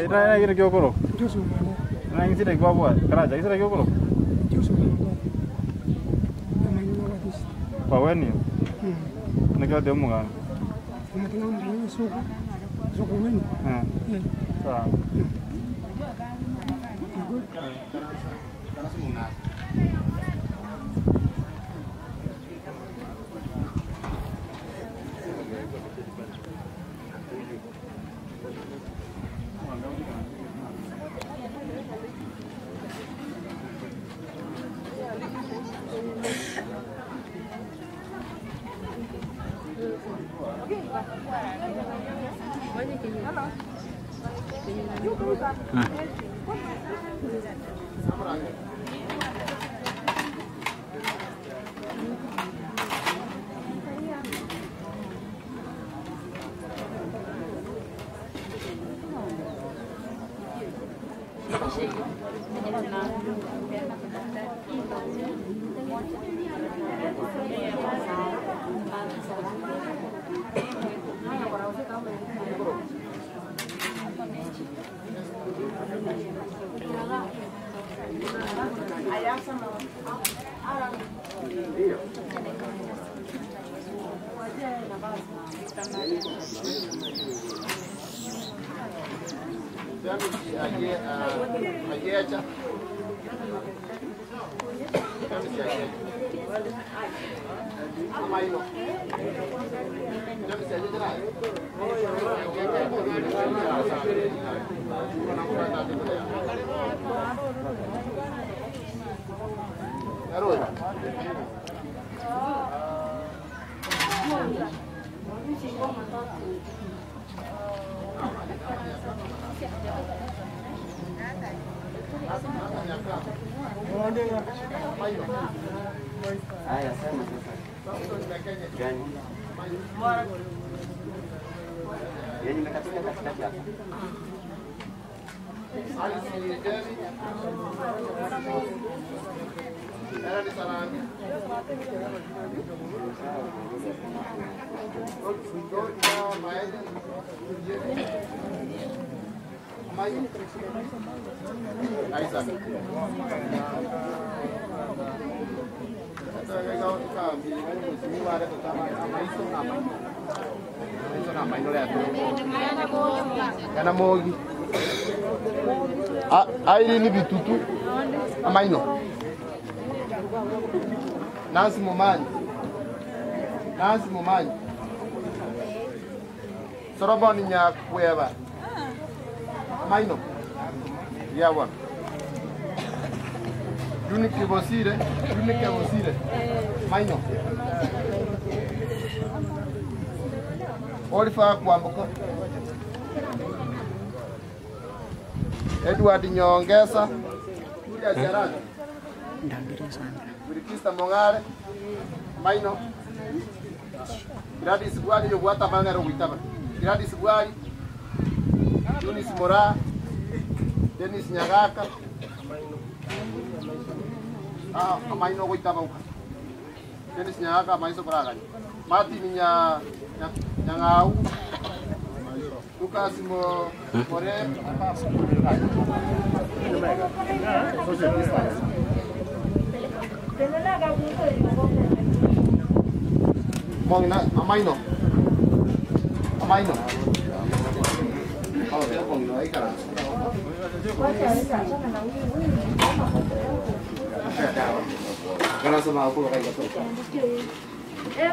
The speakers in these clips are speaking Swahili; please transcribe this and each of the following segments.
Ita kira kyo koro. Na ngisi dai gwa bwa. Kara ja kira kyo koro. Pa weni. Nega demo ga. Suku weni. Sa. Airi ni bitutu amaino Nansi mumanyi Soroboni nya kweba amaino yawa Unike bosire amaino Olifa kwambuka Edward Nyongesa Kuja Jarani Birikista Mongare Maino Gradis Bwali Yogwata Mangaro Witaba Gradis Bwali Yunis Mora Dennis Nyagaka Maino Witaba Dennis Nyagaka Maiso Braga Mati Nyangau Lucas More Mongina amaino pero mongina ahí cara Wanasema huko kaika tu.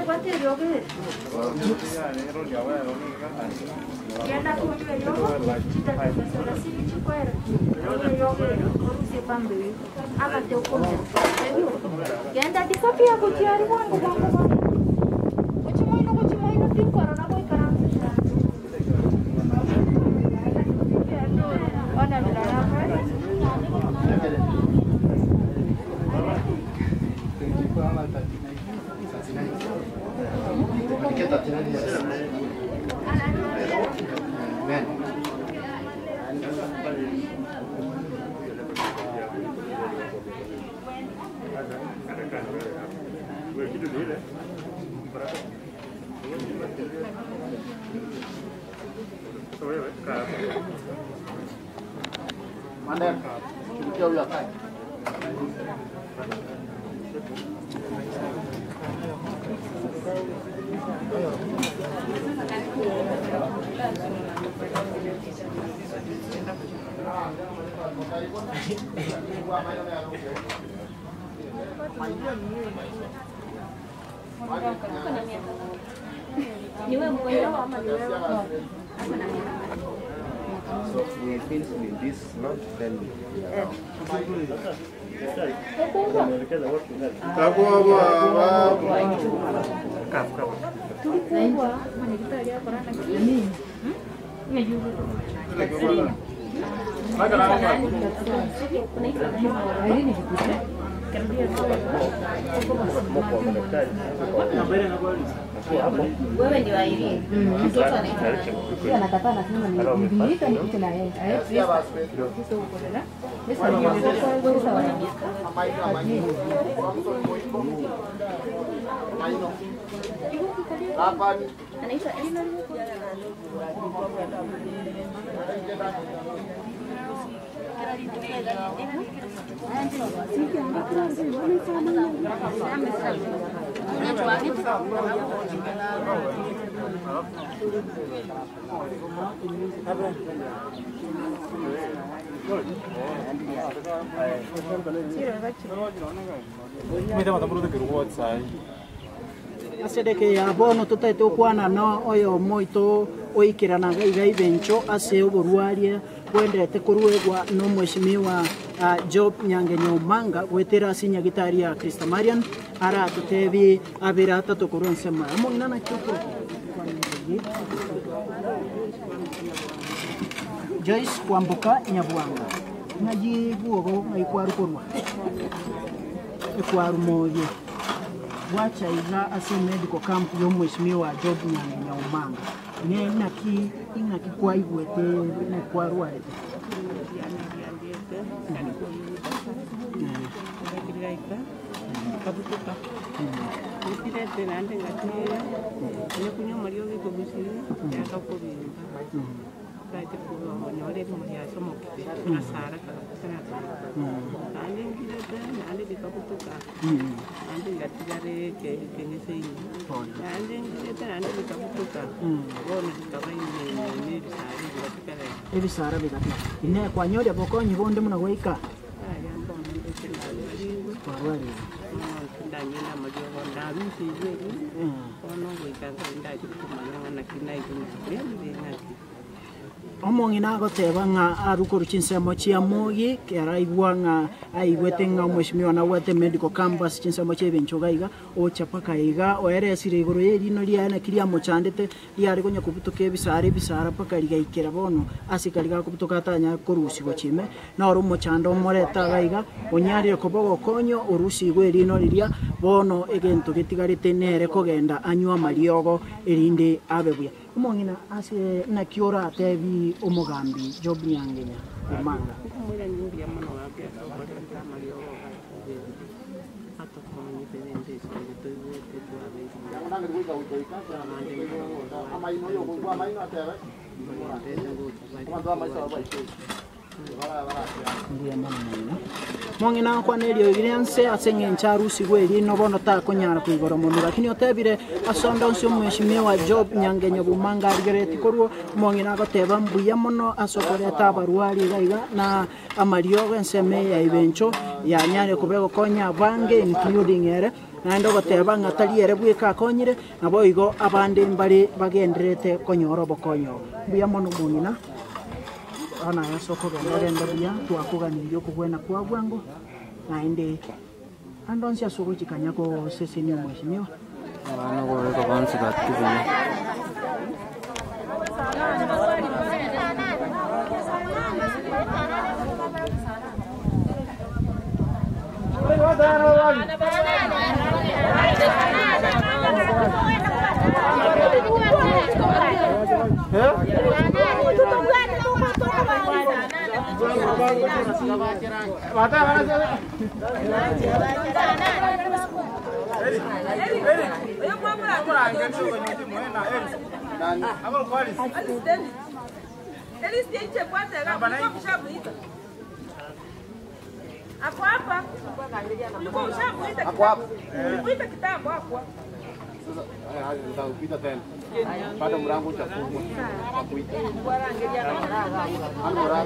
Kwa hiyo Yenda kunywa yogo, chitakasala sili chikwera. Yogo, orusi pambe. Ama te ukomea. Yenda kisapia kuchiari wangu. Kuchimoino tikwara na kuikara. Ona bila Mandek, tulikia huyo akai. Niwe mwenyewe ama niwe So we finish with this month, then wewe ndio Irene. Mtoto anaitwa anataka nasema ni bibilika ni kitu na yeye. Sio uko dada. Sasa ni mtoto sawa na Hapa anaitwa Irene. Asedeke ya bono tutaite okwana no oyo moito oikirana gaigai bencho ase oborwarie kwendete kurwegwa no mweshimiwa Job Nyangenya Omanga gwetera asinya gitari ya Krista Marian ara tutebi abira atatu kuronsema amongina na chuko Joyce Kwambuka Nyabwanga ngaji guogo ngaikwaru kurwa ikwaru moye wacha iga ase medical camp yo mweshimiwa Job Nyangenya Omanga ne inaki kwa igwete ne kwaru arete kabutuka ukirete nande ngatiya nekunya mario gikobusiri yakakobimba kaite kuba nyore muri asomokite asara kakana ande ngirete nande gikabutuka ande ngatigare kenyesei ande ngirete nande gikabutuka bona gikabaine ne bisari gatikare ebisara bigati ine kwa nyore bokonyi bonde muna goika Parwari. Ndanyenda majogo ndarusi yeri. Ono wikanga ndaje kumanya na kinai kunati. Omongina goteba nga arukuru chinsemo chia mogi keraigwa nga aigwete nga mweshimiwa na wete medical campus chinsemo chia benchogaiga o chapaka iga o eresire iguru yeri no ria na kiria mochandete riari gonya kubutuke bisara paka rigaikera bono asikariga kubutuka tanya korusi gochime na oru mochando moreta gaiga onyari kobogo konyo orusi gweri no riria bono egento gitigarite nere kogenda anywa mariogo erinde abebuya omongina ase na kiora tebi omogambi Job Nyangenya Omanga Kumwira nyingi ya mano wake akabota mariogo hata kwa nipende sio tuwe Nang kuika utoika ama ino yo kwa ama ino atera. Kama ndo ama sawa basi. Mbuya mono mono. Mongina kwa nelio igirense asenge ncharusi gweli no bono ta konyara kuigora mono lakini otebire asonda nsyo mweshimiwa Job Nyangenya Bomanga argereti korwo mongina goteba mbuya mono asokoreta abarwari gaiga na amario genseme ya ibencho ya nyare kubego konya bange including ere na ndo goteba ngataliere bwika konyire nabo igo abande mbali bagenderete konyoro bokonyo mbuya mono mongina ana yasoko gendagenda bia twakuganirio kugwena kwa bwango na ende andonsia soko chikanyako sese ni mweshimiwa ana ko ko bansi batiki Hapo hapa. Ulikuwa ushamuita. Hapo hapo. Ulikuita kitambo hapo. Sasa nitakuita tena. Bado mlango utafungwa. Nakuita. Alora.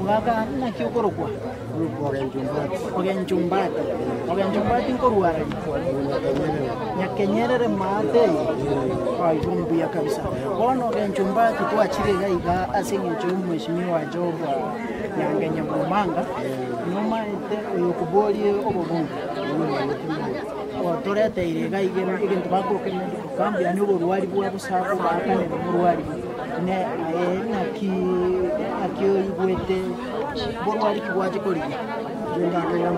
Ngaka na kiokorokwa ogenjumbati nkoruara nyakenyerere mate ai kumbuya kabisa bono ogenjumbati twachire gaiga asingecho mweshimiwa Job Nyangenya Bomanga noma ite yokuboli obobungu otorete ire gaiga igintu bakokene kambi ani oborwari bwa busabu bakane oborwari ne naki igwete borwari kibwaje kori jenda kaya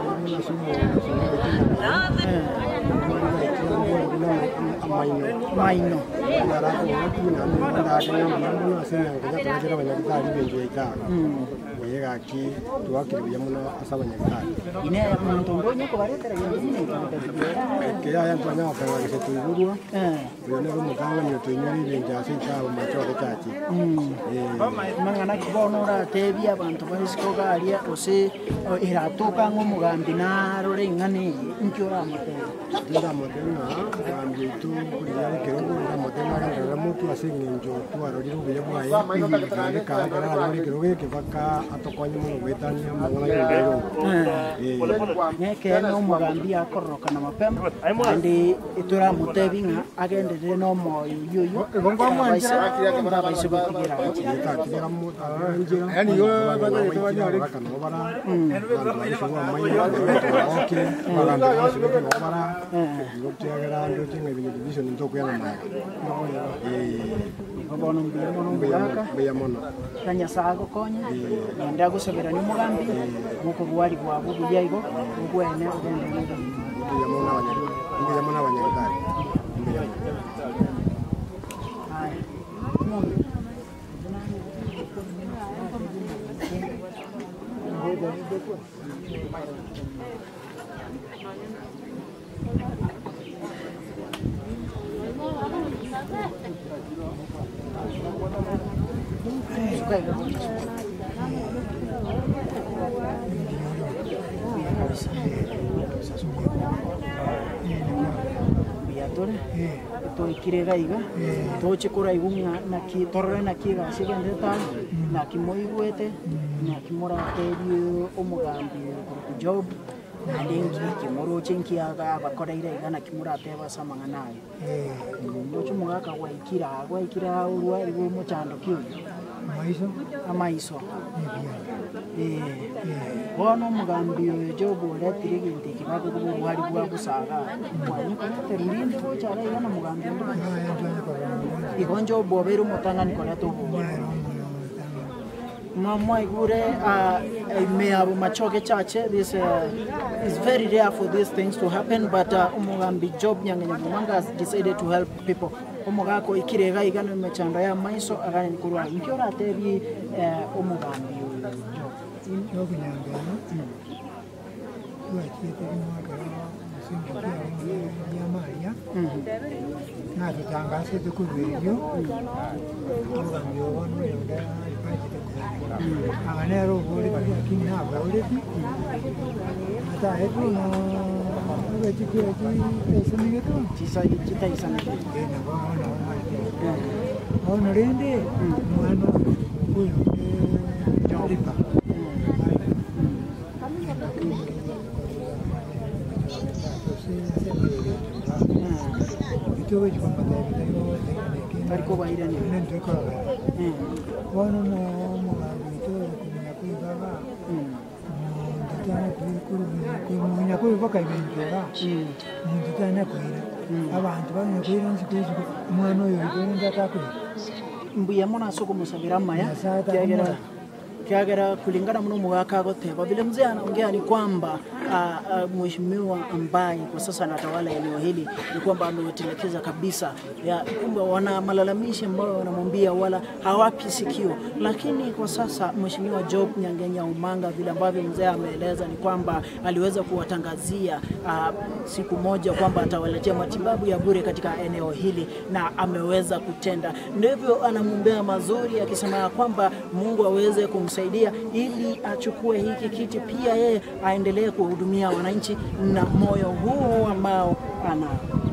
maino mangana kibonora tebia abantu basikoga alia ose iratuka ngomugambi na rore ngane nkyora motera ndira motera ambi tu kuliyari kirogo ndira motera ngara mutu asingenjo twaroriro buye bwaye kandi kagara ari kirogo kibaka atokonye mu betania mangana ngero ngeke no mugambi akoroka na mapema ndi itura mutebinga agendere no moyo yoyo yani yo bada itwanya ari kana bara shwa maina oke baganda shwa bara ngoptiagara ndo tinga ibinyo ndo kuyana maya ngobono mbiya mono kanya sago konya nda gusabira ni mugambi muko bwari bwa bubu yaigo ubwene ugende nega mbiya mona abanyagari Biatore to ikirega iga to chikura igunga na ki torre na ki ga sigende ta na ki moigwete na ki moraterio omugambi ku job alengi ki moro chenki aga bakoreire iga na ki morateba samanga nayo ndocho mugaka gwaikira urwa igu muchando kiu amaiso bono mugambi oyo jobu oretire gintu kibago gubuhari bwa gusaga mwanyu kote rurinde gochara igana mugambi ndo igonjo bobero mutangani koreto Mama igure Mayor Bomachoge Chache. This is very rare for these things to happen, but umugambi job Nyangenya Bumanga has decided to help people. Umugako ikirega igana mechando ya maiso agane nikurwa nkiora tebi umugambi job Nyangenya tuachite mwaka msingi ya Maria na tutangase tukubeyo umugambi wonu yonda aganero bori kini haba ureti ata etu na weti pesa ningeto chita isana ono rende mwana huyo joripa ito wewe kwamba tariko baira ni ndio kwa wana na mwanamito kumenya kuibaga nditana kumenya kuibaga ibinjora nditana kuira abantu bamenya kuira nzikuzi mwana oyo ibinda takuri mbuya mona soko musabira maya kiagera kulingana mno mwaka goteba vile mzee anaongea ni kwamba mheshimiwa ambaye kwa sasa anatawala eneo hili ni kwamba ametelekeza kabisa ya kwamba wana malalamishi ambao wanamwambia wala hawapi sikio, lakini kwa sasa mheshimiwa Job Nyangenya Umanga vile ambavyo mzee ameeleza ni kwamba aliweza kuwatangazia siku moja kwamba atawaletea matibabu ya bure katika eneo hili na ameweza kutenda. Ndivyo anamwombea mazuri akisema kwamba Mungu aweze kumsaidia ili achukue hiki kiti pia yeye aendelee kuhudumia wananchi na moyo huu ambao ana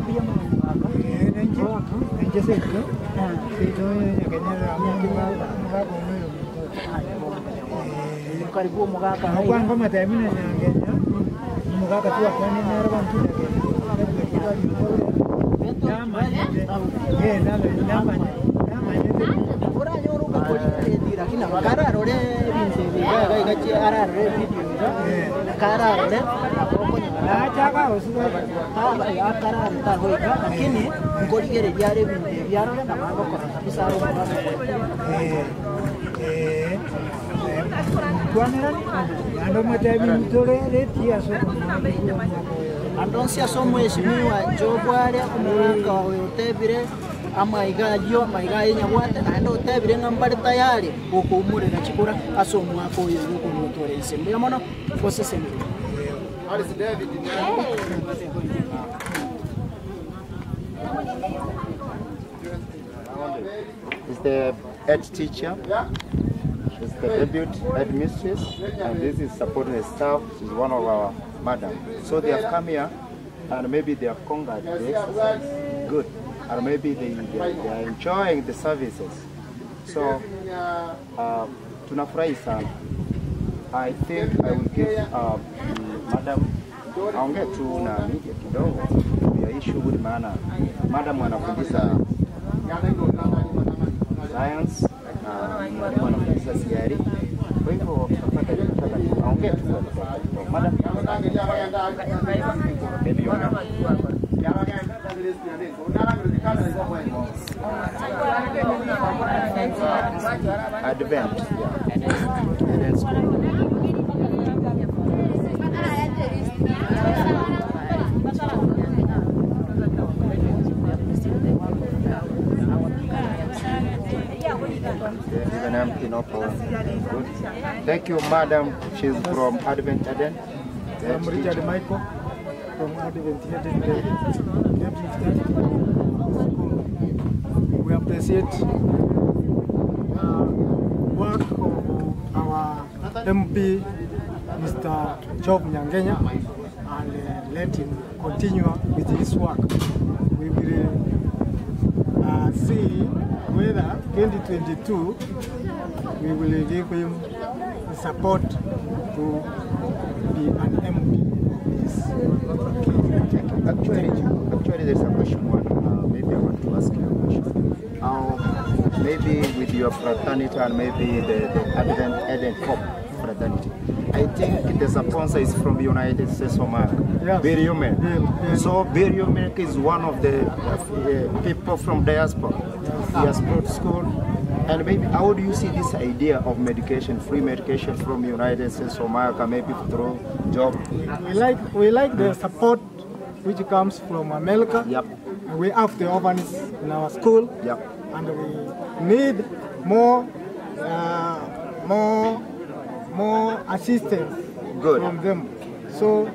pia Mungu hapa nje sasa karibu mugaka kwa ngoma taimina Nyangenya mugaka tu akani nero bantu nyama nyama ora nyoro ka koli dira kina bagara rore binse biga gachi ara rore video kara rore na chaka usuga ya kara ta hoika lakini ngori gere yare binse yaro na mago kora kabisa ro Kuanera ando matabi mtore retia so andonsia so mheshimiwa Jobwale kumuraka oyotebire amaigajo amaigaye nyabwate ando otebire ngambari tayari okumure na chikura asomu ako yo kumutore isembe yamono fose sembe Alice David is the head teacher. Is the debut headmistress, and this is supporting staff. She's one of our madam. So they have come here, and maybe they have conquered the exercise. Good, or maybe they are enjoying the services. So, tunafurahi sana. I think I will give madam. Aongea tu na media kidogo ya issue good maana. Madam anafundisha science. Wanafundisha siari. Kwa hivyo tunapata kitaka aongee tu madam Advent even empty, no problem. Good. Thank you, madam. She's from Advent Eden. I'm Richard Michael from Advent Eden. We appreciate work of our MP, Mr. Job Nyangenya, and let him continue with his work. we will see whether 2022 we will give him support to be an MP of this. Actually, there's a question. Maybe I want to ask you a question. Maybe with your fraternity and maybe the Advent Pop fraternity, I think the sponsor is from the United States of America. Yes. Beriumen. Yes. So Beriumen is one of the people from diaspora. He has brought school. And maybe how do you see this idea of medication, free medication from the United States of America, maybe through job? We like the support which comes from America. Yep. We have the orphans in our school. Yep. And we need more assistance from them. So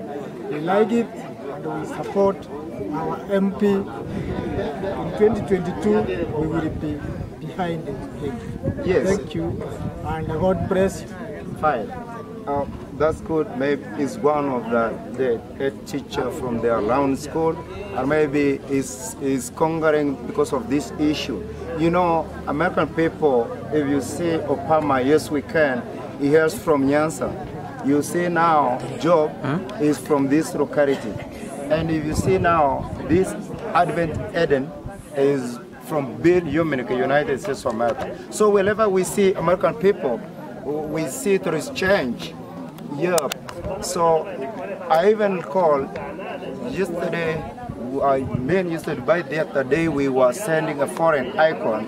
we like it and we support our MP. In 2022, we will be behind him. Yes. Thank you, and God bless you. Fine. That's good. Maybe is one of the head teacher from the around school, or maybe is conquering because of this issue. You know, American people, if you say Obama, yes we can, he hears from Nyanza. You see now, job is from this locality. And if you see now, this Advent Eden is from Bill United States of America. So whenever we see American people, we see there is change. Yeah. So I even called yesterday, by the other day we were sending a foreign icon,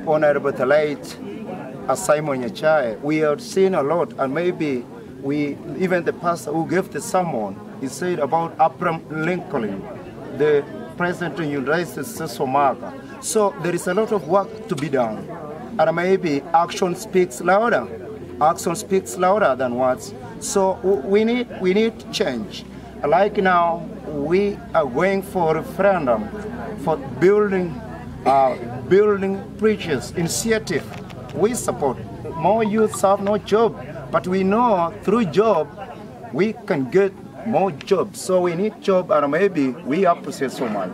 Honorable late Simon Chache. We have seen a lot, and maybe even the pastor who gave the sermon, he said about Abraham Lincoln, the President of the United States of America. So there is a lot of work to be done, and maybe action speaks louder. Action speaks louder than words. So we need change. Like now, we are going for a referendum for building bridges initiative. We support. More youth have no job, but we know through job we can get more jobs. So we need job, and maybe we appreciate so much.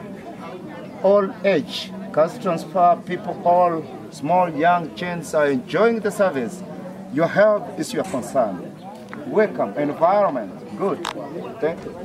All age, cash transfer, people, all small, young, chains are enjoying the service. Your health is your concern. Welcome, environment, good. Thank you.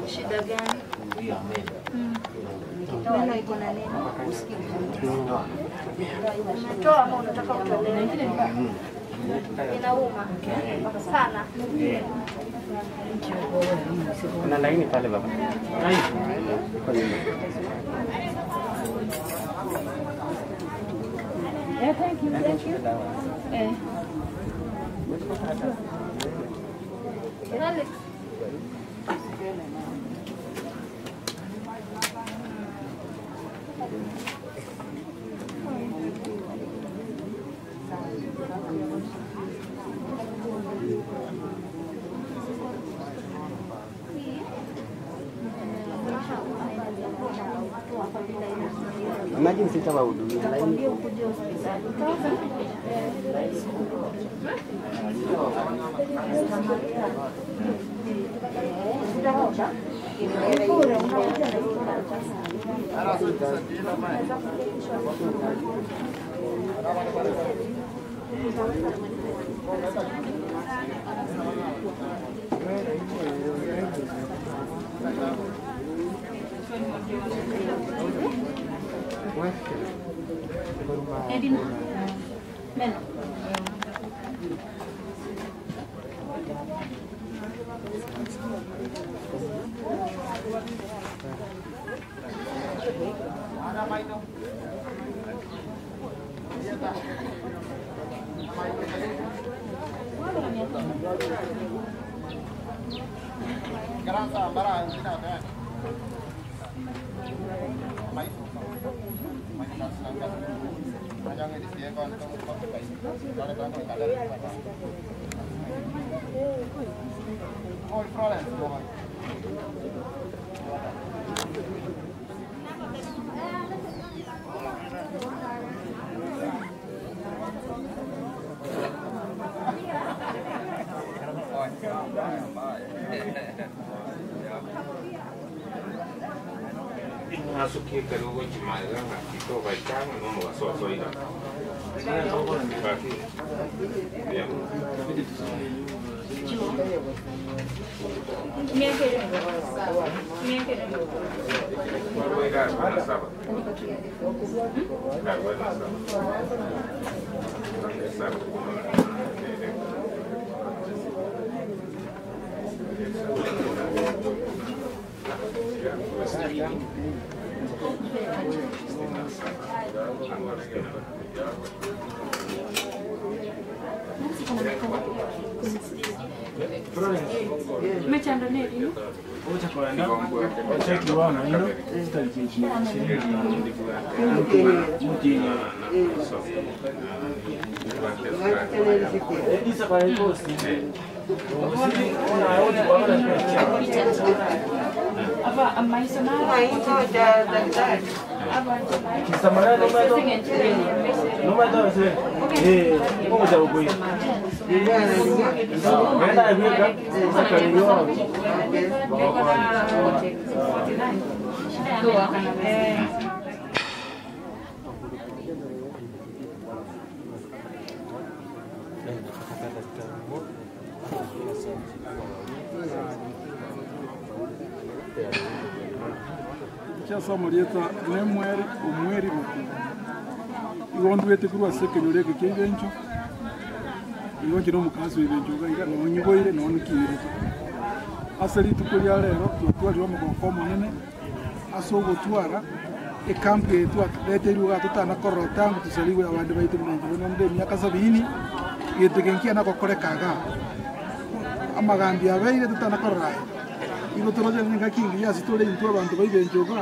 Shida gani? Meno iko na nini? Umetoa ama unataka utolewe? Inauma sana. Kuna laini pale baba. Yeah, thank you. Thank you. Alex. Imagine sita wahudumia laini. Edin. Men. Asuki kidogo chimaliza na kitoka chama na mwasoso ila. Mechando nini? Ucha kwenda. Cheki wana ino. Stalikishi. Isa kwa posti. Apa maisona? Kisamara no mato. No mato se. Como se ocurre? Nenda hivi sakaliyo. Somo lieta nemweri umweri mukuru iwondwete kurwa sekenyore ke kenjo iwonje no mukazi webenjo gaira no nyiboire no nikire asali tukulya lero twali omukoko monene asogo twara ekampu yetu ateteruga tutana korota ngo tusaliwe abandi baitu munenje no nde myaka 70 yetegenkia na kokorekaga amagambi abeire tutana korora igo toroje nga kingi ya sitole into abantu baibenjoga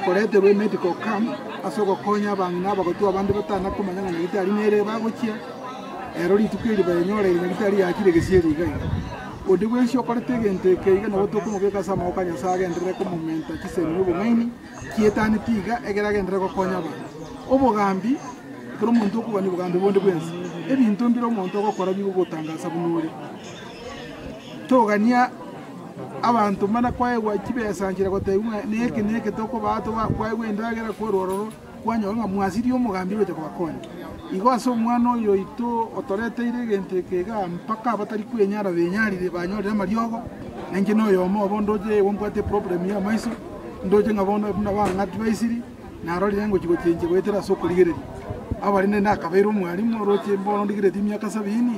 korete we medical camp asogo konya bangina bagotu abandi batana kumanya nga gitari nere bagokia ero litukiri bayonyore nga gitari yakire gesieri gai odi wenshi okorete gente keiga no to kumo geka sama okanya sage ndire ko momenta kisemi ubumaini kietani tiga egeraga ndire ko konya ba obugambi kero muntu kubani bugambi bonde bwensi ebintu mbiro muntu okora bigo gutangasa bunure togania abantu mana kwaegwa kibesangira goteumwe neke toko bato kwaegwa ndagera korororo kwanyonga mwasiri omugambi wete kwakonya igo aso mwana oyo ito otoreteire gente kega mpaka batari kwenyara benyarire banyorira mariogo nenge noyo mo bondoje wombwate problem ya maiso ndoje ngabono na banga advisory na rori yango kigo cyenje gwetera so kurigereri abari ne nakabero mwarimu roche mbono ndigire timyaka 70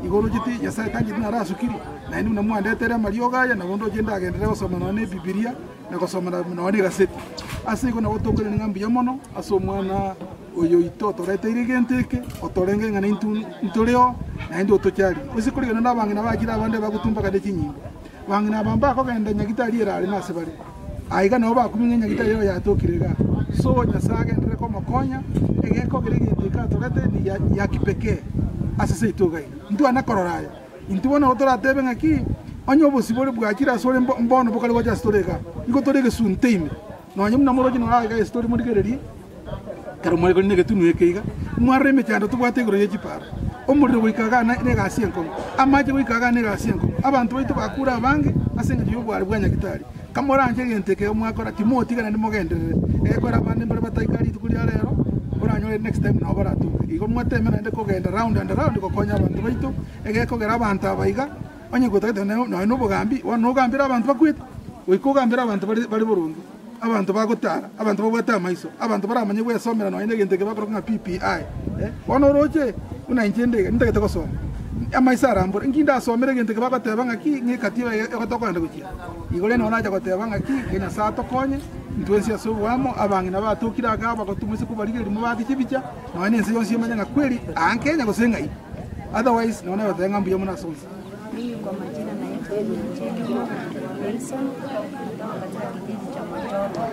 igoro giti yasaye tangi narasukiri na ni namwandetere marioga ya nabondo genda agendere gusoma none bibilia na gusoma none gaseti ase ko nabotokore ngambi yamono aso mwana oyo itoto reteire genteke otorenge ngana intureo na ndi otochari usikuri na bangi na bagira abande bagutumba kade kinyingo bangi na bamba ko genda nyagitari erare nase bari aiga no bakuminga nyagitari yo yatokirega so nyasage ndire ko makonya egeko gerigindika torete ni ya kipekee asase itogai ndu anakororaya intubona otora tebe ngaki onyo bosibore bwakira sore mbono bokali goja storega iko torege sunteime no nyum na moroji no aiga story modigereri karo mwari ko nege tunu ekeiga mware me cyando tubwate goro yekipara omuriro wikaga ne gasienko amaje wikaga ne gasienko abantu baito bakura abange asenga cyo bwari bwanya gitari kamoranje genteke mwakora timoti kana ndimogenderere ekora bande mbere bataikari tukuri rero oranyore next time no baratu igo mwatemera ende kogenda round and round ko konya abantu baito egekogera abantu abaiga onye gutagete no bugambi wono gambira abantu bakwita wikugambira abantu bari burundu abantu bagutara abantu babwata maiso abantu baramanye gwesomera no ende genteke bakora nka PPI wono roje una injendega ndagete gosoma amaisa arambura nginda asomere genteke bakateba ngaki ngikatiba ekotokanda gukira igole no naja goteba ngaki Kenya sato konye ntwensi asobwamo abangi nabatukira agaba gotumuse kubarigeri mu bati kibicha no nense yonsi yamanya kweli ankenya gosengai otherwise naona batenga mbuye muna sonsa mimi kwa majina naitwa Wilson kutoka kijiji cha Bomachoge.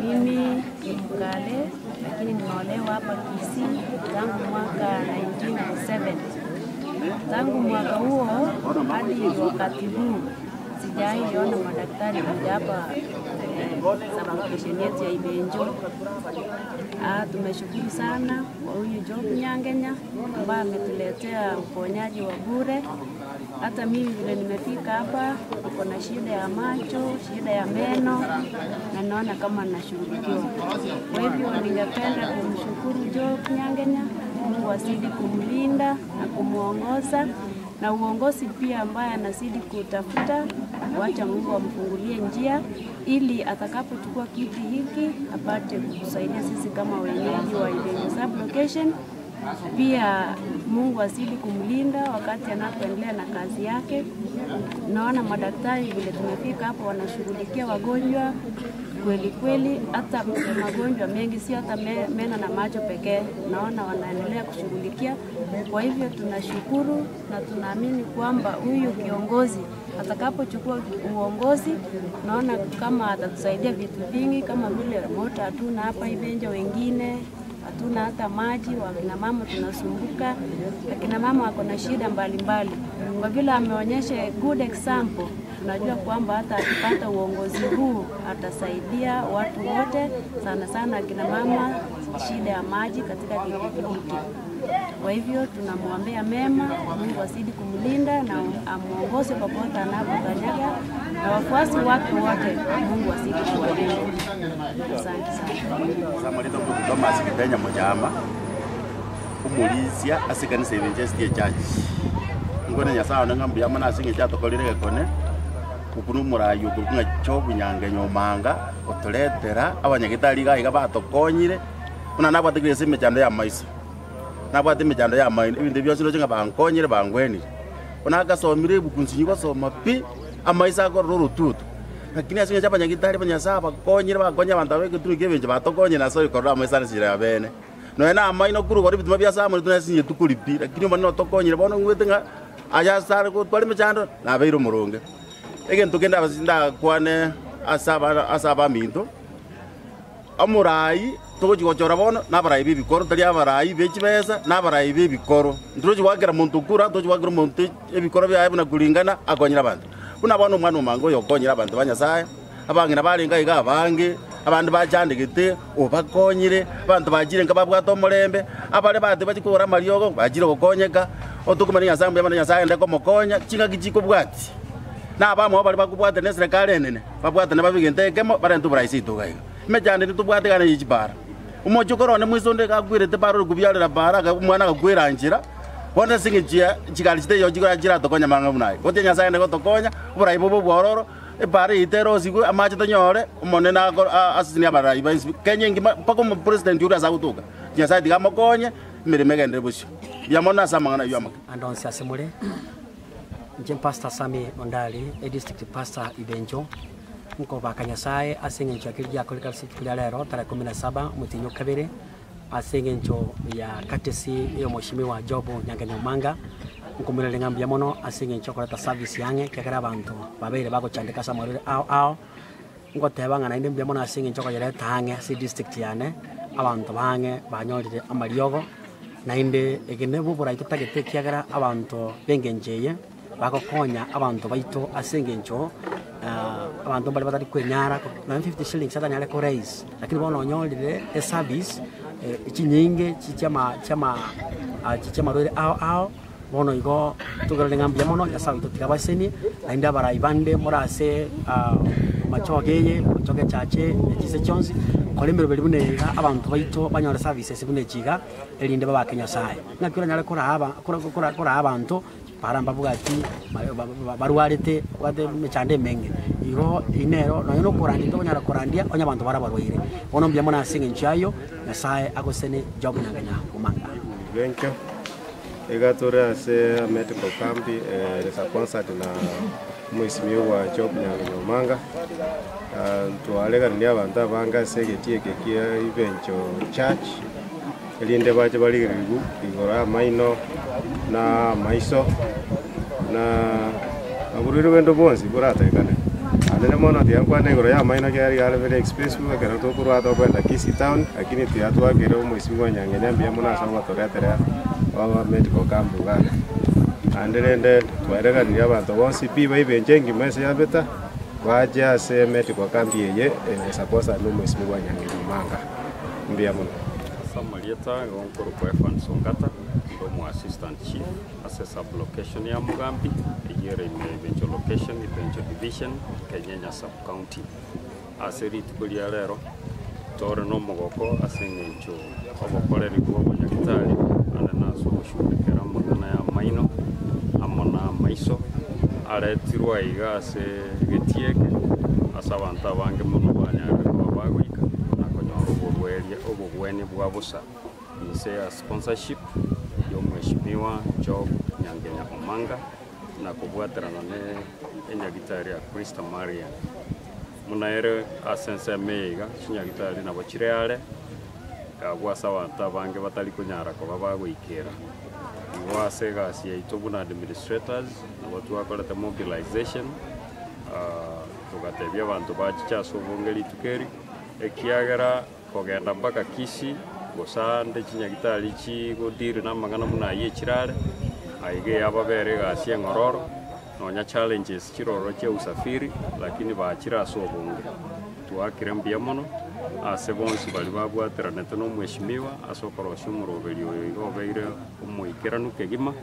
Mimi ni Mkale lakini nimeolewa hapa Kisii tangu mwaka 1997. Tangu mwaka huo hadi wakati huu sijaiona madaktari kuja hapa sublocation yetu ya Ibenjo. Tumeshukuru sana kwa huyu Job Nyangenya ambaye ametuletea uponyaji wa bure. Hata mimi vile nimefika hapa niko na shida ya macho, shida ya meno na naona kama nashughulikiwa. Kwa hivyo ningependa kumshukuru Job Nyangenya, Mungu azidi kumlinda na kumuongoza na uongozi pia ambaye anazidi kutafuta, wacha Mungu amfungulie njia ili atakapochukua kiti hiki apate kusaidia sisi kama wenyeji wa Ibenjo sublocation. Pia Mungu azidi kumlinda wakati anapoendelea na kazi yake. Naona madaktari vile tumefika hapo wanashughulikia wagonjwa kweli kweli, hata magonjwa mengi, si hata meno na macho pekee, naona wanaendelea kushughulikia. Kwa hivyo tunashukuru na tunaamini kwamba huyu kiongozi atakapochukua uongozi, naona kama atatusaidia vitu vingi kama vile moto hatuna hapa Ibenjo, wengine hatuna hata maji, wakina mama tunasumbuka, akina mama wako na shida mbalimbali. Kwa vile ameonyesha good example, tunajua kwamba hata akipata uongozi huu atasaidia watu wote, sana sana akina mama shida ya maji katika kijiji hiki. Kwa hivyo tunamwombea mema, Mungu azidi kumlinda na amuongoze popote anapokanyaga, na wafuasi wake wote Mungu azidi kuwalinda. Asante sana. Samarito kutoma asikitenya mojama umulizia asikanisa Ibenjo Chache ngone nyasawa ngambu yamana asinge cyatokolire kone ukunu murayo kukunga Job Nyangenya omanga otuletera abanyagitari gaiga batokonyire una nabwatigire sime cyando ya maiso nabwate imijando ya maini ibindi byose no bangonyire bangweni una gasomire bukunsinyi basoma pi amaisa ko rurututu lakini asinge cyabanyagitari banyasaba konyire bagonya abantu abegituge benje batokonye naso ikorwa amaisa nisira bene no ena amaino kuru bari bituma byasa muri tunasinye tukuripi lakini mano tokonyire bono ngwete nga aya sare ko twali mijando na beiro murunge egen tugenda bazinda kwane asaba minto amurai toji gochora bono nabarayi bibikoro tali abarayi bekibeza nabarayi bibikoro ndoji wagira muntu kura toji wagira muntu ebikoro byaye buna kulingana akonyira abantu una bono mwana mango yokonyira abantu banyasaya abangina balinga iga abange abantu bajandegete obakonyire abantu bajire ngababwato mulembe abale bade bakikora mariogo bajire gukonyeka otukumanya nyasambe yamanya nyasaye ndeko mokonya kinga gijiko bwati na abamo bali bakubwate nesere kalenene babwate nababigentekemo barentu baraisi tugaiga mejande nitubwate kana yijibara umojo korone mwisonde kagwirete baro kubyalira bara umwana kagwirangira wona singigia chikali chite yo chikora jira tokonya manga munai kote nyasaye ndeko tokonya burayi bobo bwororo e bare itero siku amache tonyore umone na asisini abara iba Kenya ngima pako mu president yura za kutoka nyasaye tigamokonye mirimo egendere bucio biamona samangana yamaka andonse asemure nje pastor Sami Ondali district pastor Ibenjo nko bakanyasaye asengencho akirya kolika siku ya lero tarehe 17 mutinyo kabere asengencho ya katesi yo mheshimiwa Job Nyangenya Omanga nkumurele ngambia mono asengencho koleta service yange kekera abantu babere bako chandika samarire ao ngotebanga na inde mbia mono asengencho ko yere tange si district yane abantu bange banyorire amariogo na inde egenebu buraito tagete kiagera abantu bengenjeye bakokonya abantu baito asengencho abantu bali batari kwenyara 950 shillings hata nyale ko raise lakini bono nyorire e service ichinyinge chichama rore ao bono igo tugere ngambia mono ya sawi tutikabaseni na inda bara ibande morase Bomachoge Chache Chise Chonzi kolembero belibunega abantu baito banyora services bune chiga elinde baba Kenyasaye nakira nyale kora abantu paramba bugati baruarete wate mechande menge igo inero no korandi to nyara korandia onya abantu barabarwaire bono mbia mona singe nchayo Nyasaye agosene Job Nyangenya Omanga bencho egatora se medical camp resa concert na mheshimiwa Job Nyangenya Omanga tualega ndia abantu abanga segetie kekia ibencho church elinde baje bali rigu igora maino na maiso na aburiro wendo bonzi burata ikane anene mono dia kwande igora ya maino ke ari very expensive ke to kurata kwenda Kisii town lakini tiatu agere mheshimiwa Nyangenya mbia mona sawa toretera wa medical camp gane anderende twarega ndia abantu bonsi biba ibenjengi mese ya beta waje ase medical camp yeye saposa no mheshimiwa Nyangenya Omanga mbia mona Samarieta ngonkoro kwa Fansongata ndo assistant chief assessor location ya Mugambi yere imebencho location ibencho division Kenyans sub county aseri tukulia lero tore no mogoko asengencho obokole rikuwa bonyakitali ana so kushukira magana ya maino amona maiso aretirwa iga se getieke asabanta bange muno banyare ko bagwika obugweni bwabusa ise ya sponsorship yo mheshimiwa Job Nyangenya Omanga na kubwaterana ne enyagitari ya Krista Maria munaere asense meiga chinyagitari na bochireale kagwasa wanta bange batali kunyara ko babagwikira iwase gasi itobuna administrators na watu wakolete mobilization tugatebya abantu bachicha sobongeli tukeri ekiagera kogenda mpaka Kisii gosande chinyagitari chi godire na magana muna yechirale aige ababere gasi ngororo nonya challenges chiroro che usafiri lakini baachira sobonge tuakire mbia mono asebonsi bali babwatira netono mheshimiwa asokorosho murobeli oyo beire umuikiranu kegima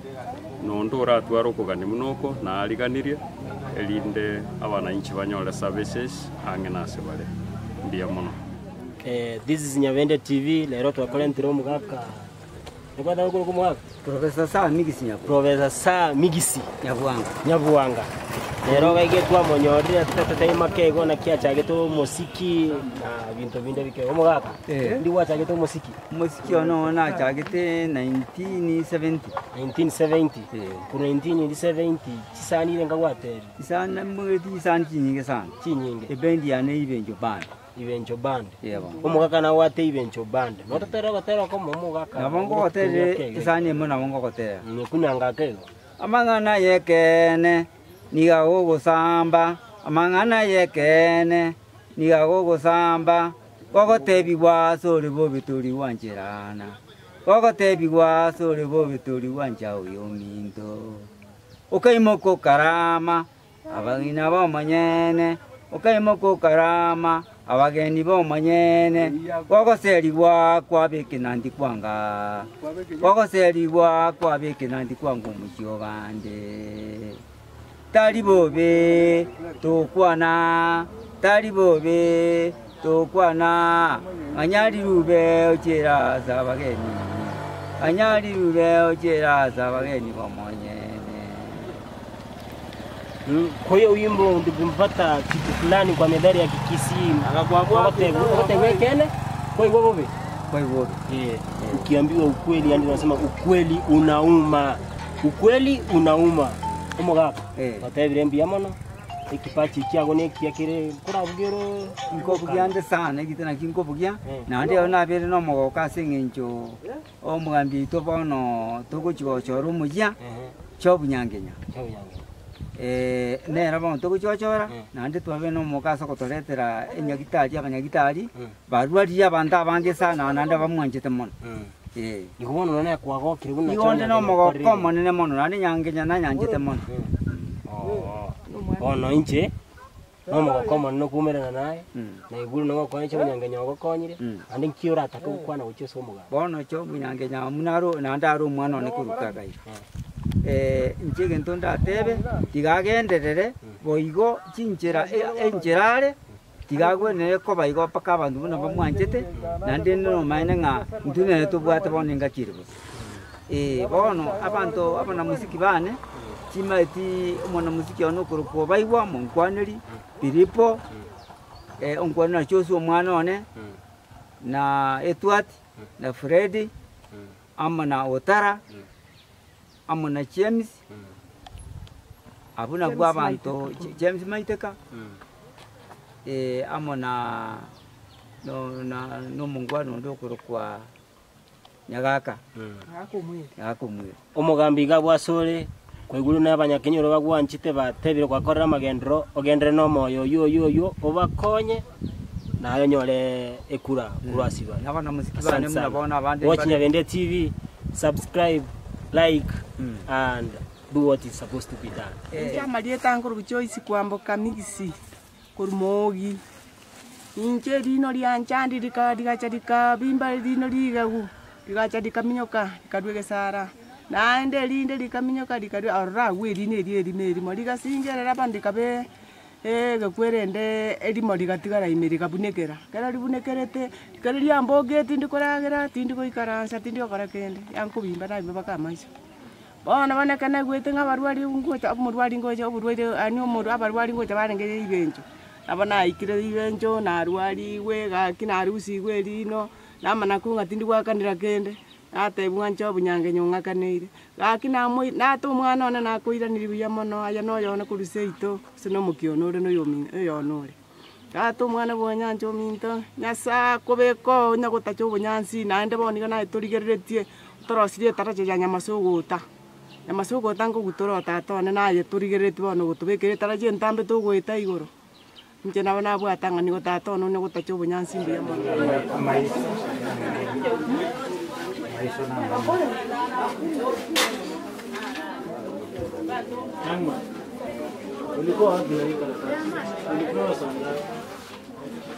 nondora twaro kugani munoko na aliganirie elinde abana inchi banyole services angena sebale mbia mono. This is Nyavende TV, lero twakole ntiro mugaka. Nikwata huko kumwaka. Professor Sa Migisi Nyabuanga. Professor Sa Migisi Nyabuanga. Lero gaige twa monyori atata makego na kia chageto musiki na bintu binde bike omugaka. Ndi wa chageto musiki. Musiki ono na chagete 1970. 1970. Ku 1970 chisani renga wate. Isana mweti isani chinyinge sana. Chinyinge. Ebendi ane ibenjo band. Ibencho band. Yebo. Omugaka na wate ibencho band. Notatera gatera ko omugaka. Na bongo hotere isani mo na bongo hotere. Ni kunyanga kego. Amangana yekene niga gogo samba amangana yekene niga gogo samba gogo tebi waso lebo bituri wanjerana gogo tebi waso lebo bituri wanjao yomindo okaimoko karama abagina ba manyene okaimoko karama abageni ba manyene gogo seli wa kwa bekinandi kwanga gogo seli wa kwa bekinandi kwangu muchio bande talibobe tokwana talibobe tokwana anyali rube ochera zabageni anyali rube ochera zabageni bomonyene koyo wimbo ndikumpata kitu fulani kwa medali ya Kikisii akakwako wote wekene koyo bobe Kwa hivyo ukiambiwa ukweli, yani unasema ukweli unauma. Ukweli unauma. Omogaka. Watebire mbia mono. Ikipachi kiago ne kiakire kurabugero Nkobugiande sana igitana kinkobugia na ndio na bere no mogoka singinjo omugambi to bono togochigochora omujia chobunyangenya nera bono togochigochora na ndi twabe no mogaso kotoretera enyagitari abanyagitari barwari abanda abange sana na nda bamwanjete mono igono none kwagokire buna igonde no mogoko monene mono na nyangenya na nyanjete mono ono inche no mogoko mono kumerana naye na iguru no kwanje Nyangenya ogokonyire andi nkiura atakukwana ucheso muga bono cho Nyangenya munaro na ndaro mwana one kuruka gai njege ntonda tebe tigagenderere boigo chinjera enjerare tigagwe ne ko baigo paka abandu buna bamwanjete na ndi no maine nga ndune tubwate boninga kirbo bono abantu abana musiki bane Timati umwana muziki ono kuruko baigwa munkwaneri Piripo onkwana choso mwana one na Etwat na Freddy amana Otara amana James abuna gwa bantu James Maiteka amana no mungwano ndo kurukwa Nyagaka akumwe omugambi gabwasole kwa iguru n'abanyakenya bagwanchite batebire kwakorera magendro ogendere no moyo yo obakonye nayo nyore ekura kurasiba nabana musiki bane munabona abandi watch Nyangenya TV, subscribe, like and do what is supposed to be done. Chamaliye tanguru bichoisi kwamboka migisi kurumogi inche rino lyanchandi likachadika bimba rino ligagu likachadika minyoka likadwege sara naende linde likaminyoka likadwe arra weli ne moliga singerera bandikabe gakwerende elimo ligatigara imeri kabunekera kera libunekerete kera lyamboge tindikoragera tindikoikaransa tindikorakende yankubimba nabe bakamaisha bona banekana gwete ngabarwari ngocha omurwari ngocha oburwere ani omuru abarwari ngocha barengere ibenjo abana ikire ibenjo na arwari we gakina arusi we lino namana kunga tindikwakanira kende ate bwancho Nyangenya ngakaneire gakina mwe nato mwana ona nakuiraniri buya mono aya no yona kuruseito sino mukionore no yomi yonore gato mwana bwanyanjo minto nyasa kobeko nyagutacho bunyansi naende boniga na turigereretie torosirie taraje ya nyamasugota ngo gutoro tatone naye turigereretie bono gutubekere taraje ntambe tugwita igoro nje nabona bwatanga nigo tatone no gutacho bunyansi mbiya mono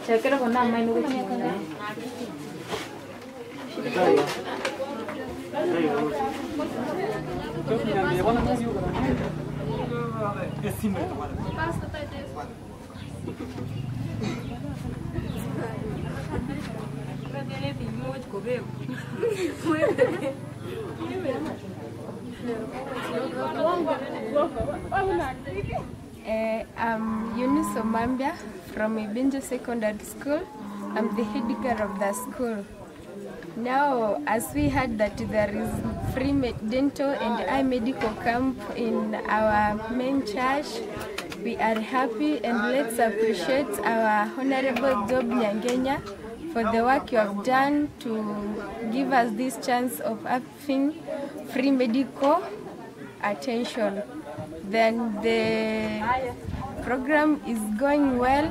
Chakera kona mainu kuchina. I'm Eunice Omambia from Ibinjo Secondary School. I'm the head girl of the school. Now, as we heard that there is free dental and eye medical camp in our main church, we are happy, and let's appreciate our Honorable Job Nyangenya for the work you have done to give us this chance of having free medical attention. Then the program is going well.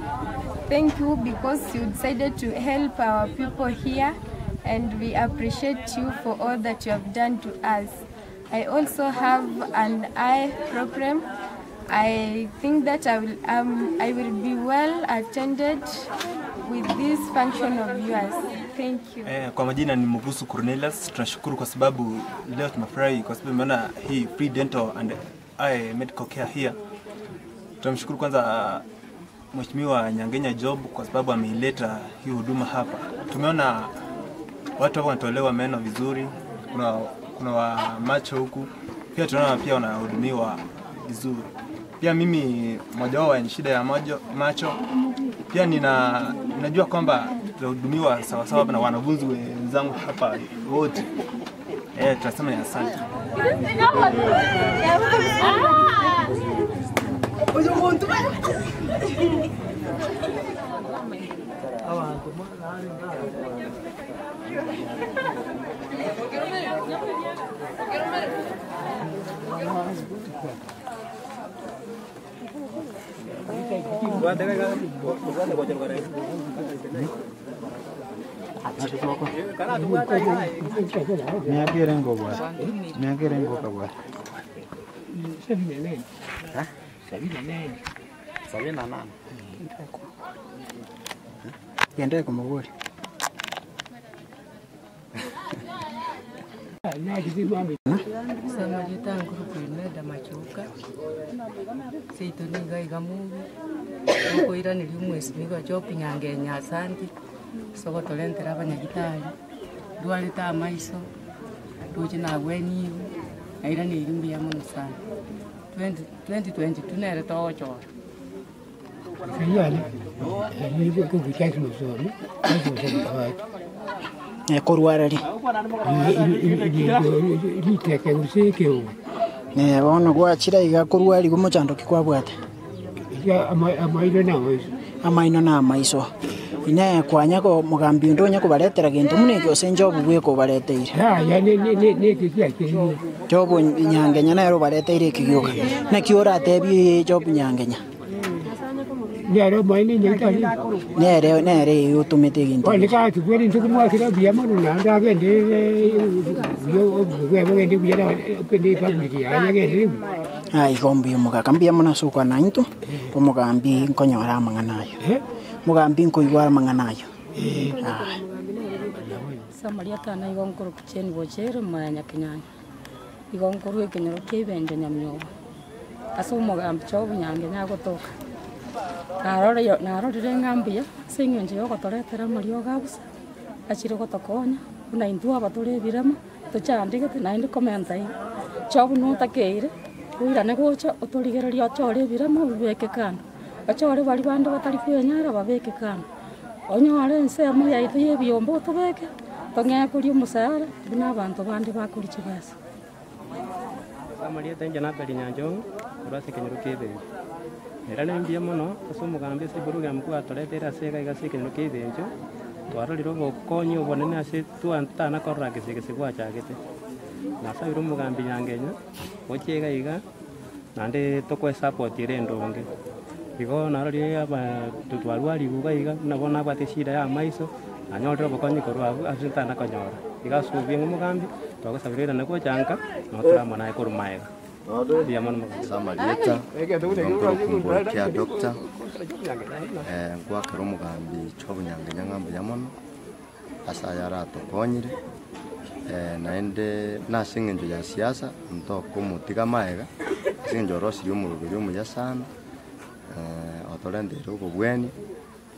Thank you because you decided to help our people here, and we appreciate you for all that you have done to us. I also have an eye program. I think that I will be well attended with this function of yours. Thank you. Kwa majina ni Mugusu Cornelius. Tunashukuru kwa sababu leo tumefurahi kwa sababu maana hii free dental and eye medical care here. Tunamshukuru kwanza Mheshimiwa Nyangenya Job kwa sababu ameileta hii huduma hapa. Tumeona watu hapo wanatolewa meno vizuri. Kuna wa macho huku. Pia tunaona pia wanahudumiwa vizuri. Pia mimi mmoja wao ni shida ya macho. Pia ninajua kwamba tunahudumiwa sawa sawa na wanafunzi wenzangu hapa wote. Tunasema ni asante. Miakirengo bwana. Miakirengo kabwa. Sabini na nane. Yende kumuguri. Sema jitangu kuineda machuka. Seito niga igamugi. Uko ira niliumwesi niga jopi Nyangenya asante. Soko tolentera abanyagitari. Duale ta maiso. Doji na weni. Aira nilimbi ya muno sana. 2022 nere tocho. Sayali. Ni ko kuchaki mzuri. Korwarari. Liteke useke. Bona gwachira iga korwari gumuchando kikwabwate. Ya amaino na maiso. Amaino na maiso. Ine kwanyako mugambi ndonya kubaretera gintu muneke osenjobu gweko bareteire. Ya ne kiaki. Jobu Nyangenya na ero bareteire kigiuka. Na kiora atebi jobu Nyangenya. Nero maini nyitali. Nere utumete gintu. Wale ka tukweli ntukumwa kira biyama na ndagende yo gwebende biyana kende family ya gende. Ai gombi mugakambia muna sukwa na into umugambi nkonyora manganayo. Mugambi nkoigwara manganayo. Samaria tana igonkoro kucheni bochere manya Kenyans. Igonkoro ekenyoro kebende nyamyo. Aso umugambi chobu Nyangenya gotoka. Narorire ngambia singenje yogotoretera Mario gabusa achire gotokonya una intu abatore birama tuchandike na indi commentai chobu no takeire uira ne gocha otorigereria chore birama ubeke kando achore bali bande batari kwenyara babeke kando onyore nse mu yaito yebiombo tobeke tonge kuri umusara bina abantu bande bakuri kibasa Maria tenje na peli nyanjo urase kenyero kebe era nembia muno asumugambe se buruga mkuu atoretera sega igasike no kibenjo twaroriro bokonyo bonene ase tuantana korra kese gwachagete nasa biro mugambi Nyangenya ochega iga nande tokwe support ire ndonge igo narori aba tutwarwari buga iga nabona bate shida ya maiso anyorero bokonyo korwa asintana konyora iga subie mugambi twagosabirira nako chanka no turamona ikurumaega Samarieta kumbukia dokta ngwa kero mugambi chobu Nyangenya ngambo yamono asa yara tokonyire naende nasingenjo ya siasa ntoko mutiga maega singenjo rosiri umurugiri umuyasana otorendero ubweni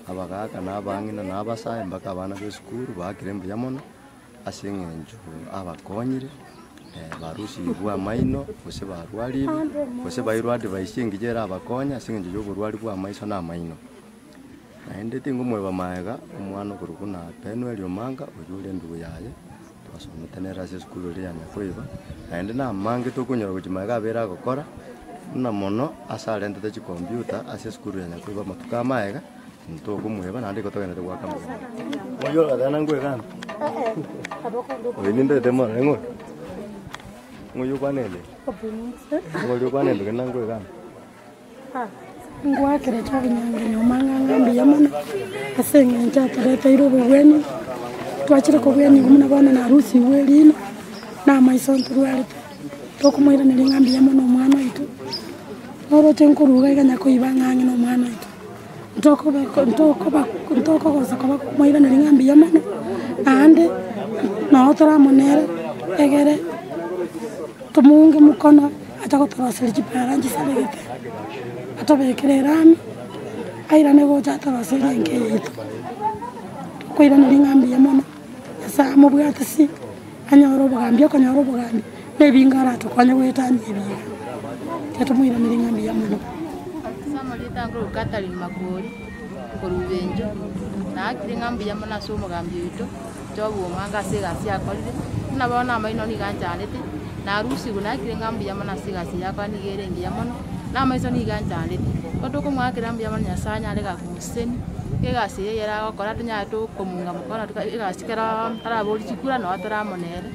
abagaka nabangina nabasa mpaka abana b'esukuru bakirembo yamono asingenjo abakonyire barusi bwa maino bose barwari bose bayirwade bayishingijera abakonya singenje yo burwari bwa maiso na maino naende tingo mwe bamaega umwana kurukuna penwe lyomanga ujule ndugu yaye twasometenera se skulu ria nyakoiba naende na mange tokunyora kujimaega bera gukora na mono asarende te computer ase skulu ya nyakoiba matuka maega nto kumweba nandi kotogena te gwaka mwe oyo adana ngwe gana oyinde te mona ngo ngoyo kwanele ngoyo kwanele kana ngwe gana ngwakire chobu Nyangenya omanga mbiya mana asengenja tareta iro bweni twachire ko bweni kumuna bana na rusi welino na maiso nturwali tokumwira nilingambi ya mana omwana itu oro tenkuruga iganya ko ibangangi no mwana itu ntoko goza ko kumwira nilingambi ya mana ande na otora monere egere tumunge mukono atakotoroseri chiparanji salegete atobekere rami aira nego chatoroseri ngeito kwira nilingambi ya mono asa mubwatasi anyoro bugambi akanyoro bugambi nebingara tukwanye wetani ebiga tetumwira nilingambi ya mono Samarieta ngro Catherine Magori korubenjo na akire ngambi ya mana so mugambi wito jobu manga sega sia kolire na bona maino ni ganjanete na rusi guna akire ngambi ya mana sega sia kwa ni gerengi ya mono na maiso ni ganjanete kodoko mwakire ngambi ya mana sanya lega kuseni kega siye yera gokora tunya to komunga mukona tukasikara arabori chikura no atara monere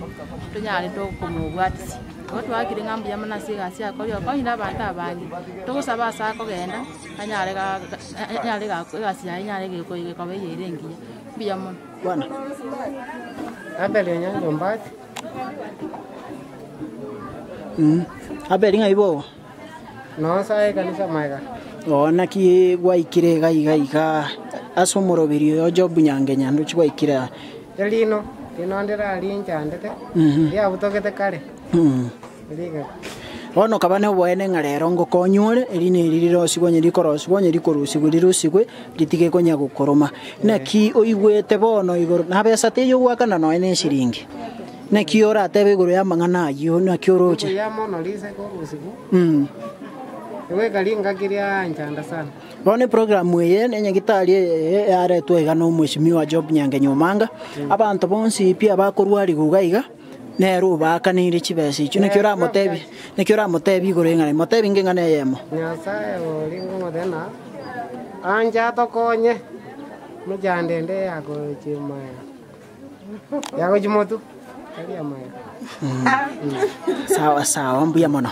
tunya to komugwatisi watu wakire ngambi ya mana siga sia kolio ko ina banta bangi to saba sa ko genda anyarega gasia anyarege ko ige ko beyirengi biya mon bwana abele nyanjo mbati abele ngaibo no sae kanisa maiga ona ki gwaikire gaiga asomorobirio yo job Nyangenya ndo chigwaikira delino ndira alinja ndete ya butogete kare liga ono kabane bwene ngarero ngokonyure erine ririro sibonye rikorosi bonye rikorusi gurirusigwe ritige konya gukoroma naki oigwete bono igoro na besa teyo gwakana no ene shiringi naki ora tebe igoro ya mangana yo naki oroche ya mono lise ko usiku ewe galinga kiria njanda sana bone program ye nenya gitari yare twega no mwishimiwa job Nyangenya Omanga abantu bonsi pia bakorwari gugaiga nero bakanire chibese icho nekira motebi igoro ngane motebi ngengane yemo nyasaye olingo modena anja tokonye mujandende yako chima yako chimotu kali amaya sawa sawa mbuya mono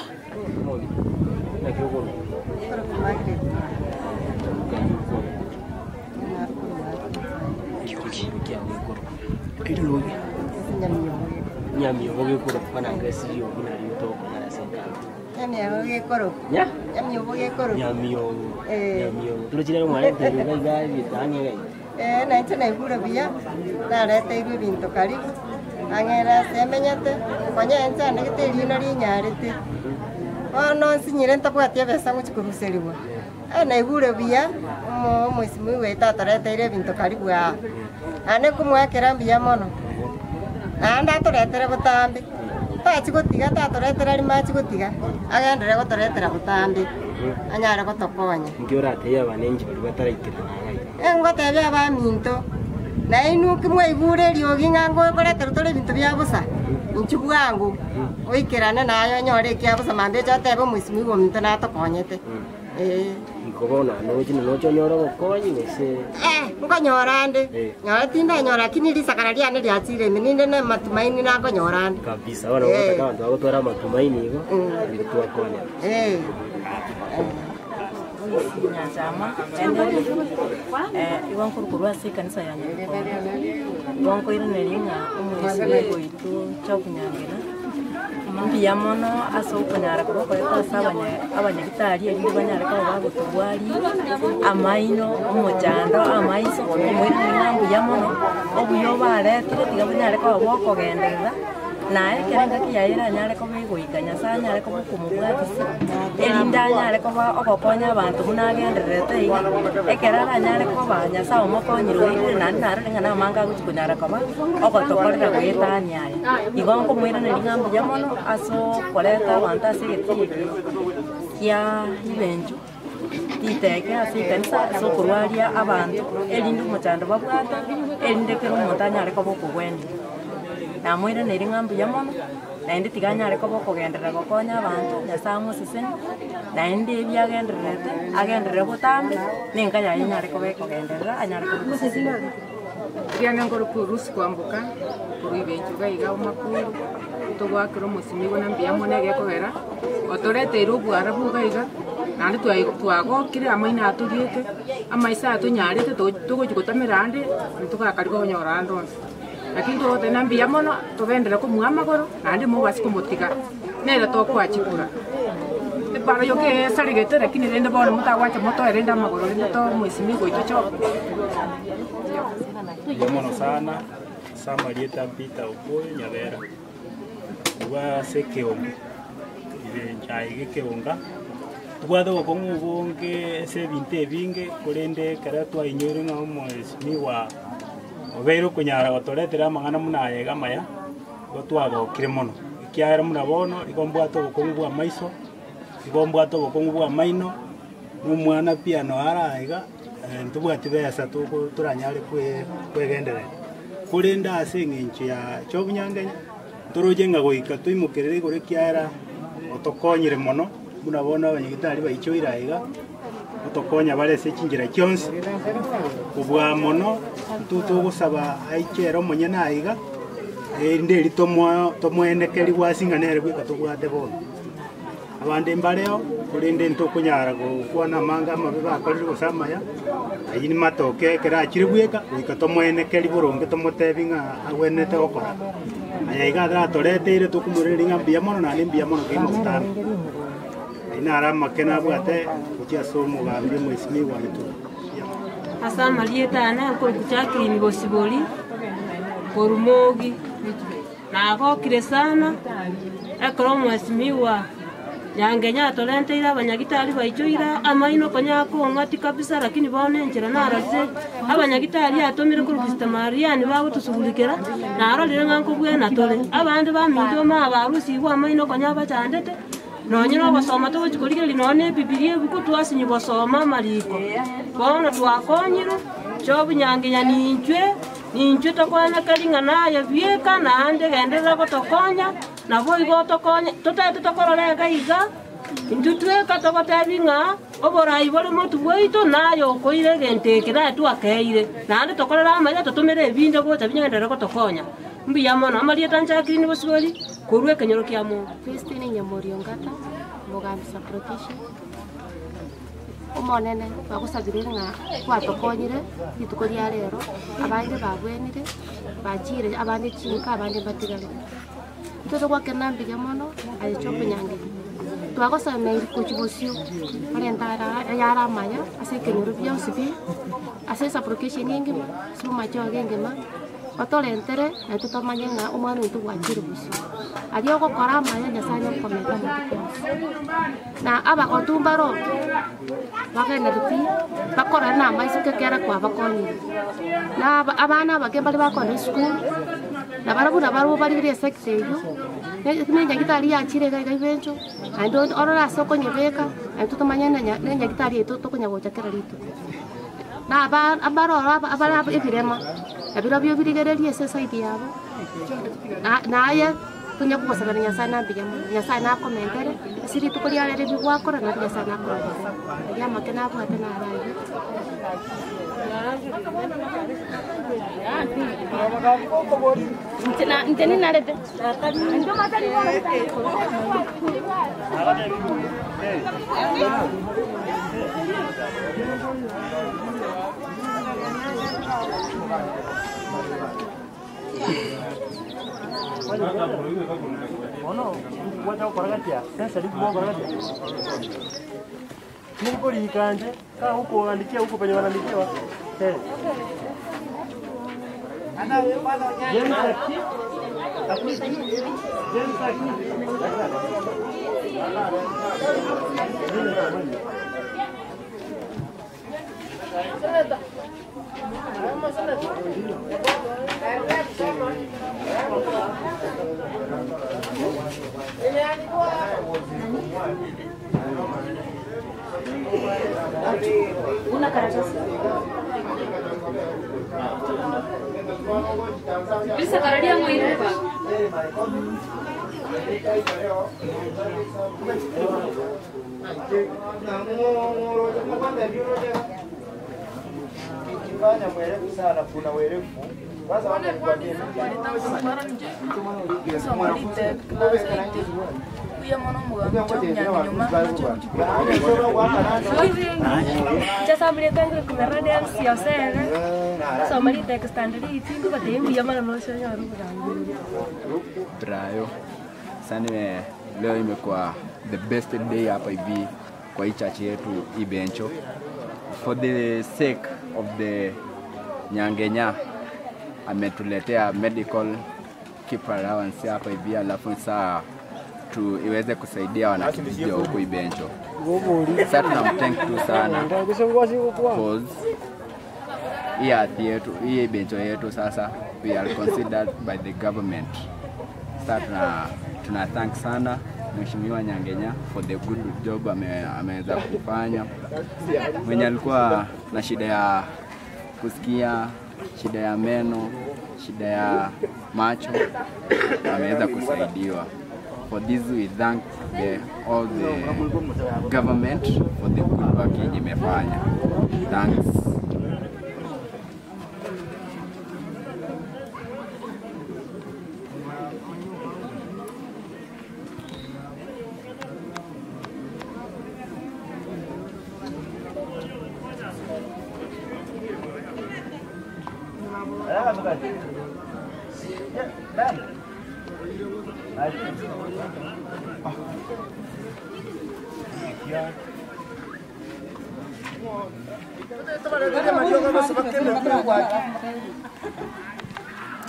Nyami oge koro pana ngesi yo binari utoko na senka. Nyami oge koro. Ya? Nyami oge koro. Nyami o. Tulo chile mwale tero gai bitanye gai. Na ite na igura bia. Na rete iru binto karibu. Angera semenyate. Konya enza na gite lino linyarete. Ono sinyire ntapwatia besa muchikuruseriwa. Na igura bia. Mwisimu weta tarete ire binto karibu ya. Ane kumwakera bia mono. Anda toretera butambi tachigotiga tatoretera rimachigotiga agendere gotoretera butambi anyara gotokonya ngiora teya banenji bari bataraikira nangai ngotebya baminto na inu kimwe igure riogi ngango koretera tore bintu bya busa nchugwangu oikerane nayo nyore kya busa mambe chatebe mwisimu go minto natokonyete ngobona no chino no chonyora gokonyi wese ngonyorande nyora tinda nyora kiniri sakararia ne ryatire mininde ne matumaini na ngonyorande kabisa wana wataka wantu agotwara matumaini igo bitwa konya nyachama iwan kurkurwa si kanisa ya iwan ko ire neringa umwezi goitu chakunyangera mbiya mono aso kunyara ko abanyagitari ari banyara ko bagutubwari amaino umujando amaiso umwiri ngambu ya mono obuyo baretire tiga banyara ko bokogenderera nae kerenga kiyaira nyare ko begoikanya sa nyare ko kumubwatisi elinda nyare ko okokonya abantu munagenderete iga ekerara nyare ko banya sa omokonyiro ire nare ngana manga gukunyara ko ba okotokorera gwetanyaya igonko mwira neringambu ya mono aso koleta abantu asigeti ya ibenjo titeke asikanisa so kurwaria abantu elindu muchando babwata elinde kero montanya ariko bokugwenda na mwira neri ngambu ya mono na indi tiganya ariko bokugenderera gokonya abantu nyasamu sisen na indi byagendererete agenderere butambi ninkanya yinya ariko bekogenderera anyara ko kusisina Kiana ngoro kurusi kwambuka kuibenju gaiga umakuru tugwakira musimi gona mbia mone gekogera otorete irubu arabu gaiga nandi twagokire amaina atugite amaisa atunyarite tugujugutamira andi tukakarigo onyora ndonse lakini tuote na mbia mono tubendera kumwa magoro nandi mubasi kumutiga nera tokwachikura para yo que sarigete lakini renda bona mutagwacha moto renda magoro renda to musimi goito chopo Yomono sana samarieta pita ukoyo nyabera wa sekeonga ibe chai keonga twado ko ngubonge se 20 binge kurende kara twa inyore nga mwezi ni wa obero kunyara otoretera mangana munaye gamaya gotwago kiremono kiara muna bono ikombwato ko ngubwa maiso ikombwato ko ngubwa maino numwana pia no araiga ntubwati besa turanyare kwegenderera kuri ndase ng'encho ya Nyangenya turujenga goika tuimukirire iguru kiara otokonyire mono munabona abanyagitari baichoira iga otokonya barese kingira kyonse ubwa mono tutugusaba aichero munyana iga nderi tomwenekeri wasinganere gwika tugwate bono abande mbareo kurinde ntukunyara gukwana manga mabe bakorire gusamaya ayini matoke kera kiri gwika gwika tomwenekeri burunge tomotebinga agwenete gukora ayaga atatoreteire tukumurira ngambia mono na nimbia mono kimo gutana inara makena bwate kutia somo gambia mwesimi wantu asa malietana ko kuchakiri mibosiboli korumogi na gokire sana ekoro mwesimiwa Nyangenya tolenteira abanyagitari baichoira amaino konyako ngati kabisa lakini bone njira narase abanyagitari atomire ku Kristo Mariani bawo tusubulikira narolire nganko bwena tole abandi bamindo ma barusi bwa amaino konyaba chandete nonyino basoma to chikorike linone Biblia buko twasinyi basoma maliko bono twakonyiro cyo Nyangenya ninjwe tokwana kalinga naye bieka na ande gendera gotokonya nabo igotokonya totete tokorora gaiga intutweka togotabinga oborai bole motu bweito nayo koire gentekera twakeire nande tokorora amanya totumire ebinde gocha binyagendera gotokonya mbiya mono amali tanchakiri ni bosiboli kurwe kenyoro kya mu Christine Nyamorio ngata mugambi supplication umonene bagusabirira nga kwatokonyire ituko lya lero abandi babwenire bachire abandi chinka abandi batigale todo kwa kenambi jamono alichopo nyange twagosa mengi kuchibosio alentara yara maya asikenyoro bya usibi asesa application yengema Bomachoge ngema otolentere na tutomanye nga umwana untu wachire busio aliyo gukora maya nyasanya kometa na aba otumbaro bagenda ruti bakora na maisuke kera kwa bakonyire na abana bagembali bakona school na barabu bari bire sector nenya gitari yachire ga bencho ando orora soko nyebeka ando tutomanye nenya gitari eto tokonya gocha kera rito na abara ebirema abiro byo birigererie society yabo na aya kunya kubosana nyasana mbiga nyasana komentere siri tukuri arere bigwakora na nyasana kora ya makena bwate na araye nteni narete ndo matari Ono kuwacha ukoragatia sasa lipo ukoragatia niko likanje ka huko andikia huko penye wanaandikiwa Una karatasi. Bisa karadia mau ini Pak. Kifanya mwerevu sana, kuna werevu. Sasa wale kuya mono mugambo nyuma chasa mleta kumera dance ya sere so mali tek standard itingo batembi ya mara no sio nyaru Brayo. Sasa leo imekuwa the best day hapa hivi kwa hii chache yetu Ibencho. For the sake of the Nyangenya ametuletea medical keep allowance hapa hivi, alafu saa iweze kusaidia wanakijiji huko Ibencho. Sasa tunamthank tu sana because hii Ibencho yetu sasa we are considered by the government. Sasa tuna thank sana Mheshimiwa Nyangenya for the good job ameweza kufanya. Mwenye alikuwa na shida ya kusikia, shida ya meno, shida ya macho, ameweza kusaidiwa. For this we thank all the government for the good work yenye imefanya. Thanks.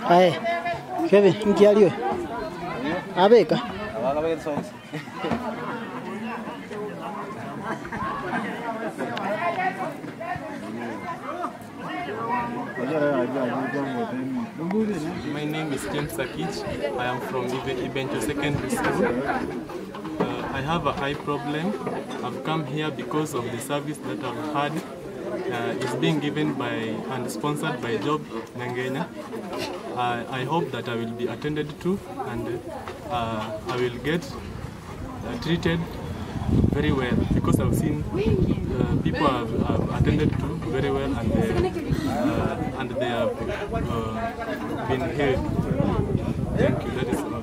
Aye, Kevin, nkialio. Abeka. My name is James Sakich. I am from Ibencho Secondary School. I have a eye problem. I've come here because of the service that I've had. It's being given by and sponsored by Job Nyangenya. I hope that I will be attended to and I will get treated very well because I've seen people have attended to very well and they have been healed. Thank you. That is all.